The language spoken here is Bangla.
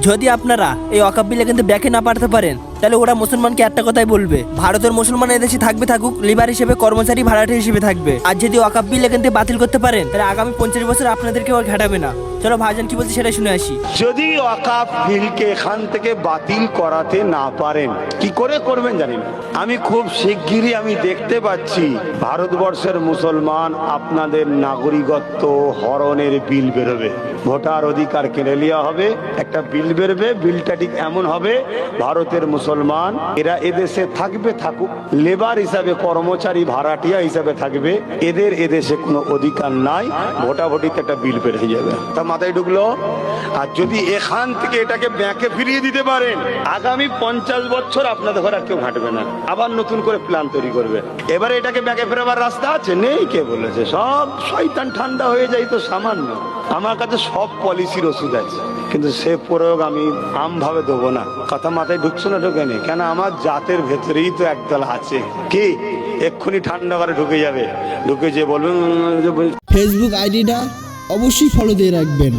যদি আপনারা এই ওয়াকফ বিলে কিন্তু ব্যাকে না পাঠাতে পারেন, তাহলে ওরা মুসলমানকে একটা কথাই বলবে, ভারতের মুসলমান এদেশে থাকবে থাকুক, লিবার হিসেবে, কর্মচারী ভাড়াটে হিসেবে থাকবে। আর যদি ওয়াকফ বিলে কিন্তু বাতিল করতে পারেন, তাহলে আগামী 50 বছর আপনাদেরকে আর ঘাটাবে না। চলো ভাইজান কি বলছে সেটা শুনে আসি। যদি ওয়াকফ বিলকে এখান থেকে বাতিল করাতে না পারেন, কি করে করবেন জানি না। আমি খুব শিগগিরই আমি দেখতে পাচ্ছি ভারতবর্ষের মুসলমান আপনাদের নাগরিকত্ব হরণের বিল বেরোবে, ভোটার অধিকার কেড়ে নেওয়া হবে, একটা বিল বেরোবে। বিলটা ঠিক এমন হবে, ভারতের মুসলমান এরা এদেশে থাকবে থাকুক, লেবার হিসাবে, কর্মচারী ভাড়াটিয়া হিসাবে থাকবে, এদের এদেশে কোনো অধিকার নাই। ভোটাভুটিতে একটা বিল বেরিয়ে যাবে, তা মাথায় ঢুকলো। আর যদি এখান থেকে এটাকে ব্যাকে ফিরিয়ে দিতে পারেন, আগামী 50 বছর আপনাদের ঘরে আর কেউ ঘাটবে না, আবার নতুন করে প্ল্যান তৈরি করবে। এবারে এটাকে ব্যাকে ফেরাবার রাস্তা আছে? নেই। কে বলেছে? সব শয়তান ঠান্ডা হয়ে যায় তো সামান্য। আমার কাছে সব পলিসির ওষুধ আছে, কিন্তু সে প্রয়োগ আমি আমভাবে দেবো না। কথা মাথায় ঢুকছে না? ঢুকে নেই কেন? আমার জাতের ভেতরেই তো একদল আছে, কি এক্ষুনি ঠান্ডা করে ঢুকে যাবে, ঢুকে যে বলবে। ফেসবুক আইডিটা অবশ্যই ফলো দিয়ে রাখবেন।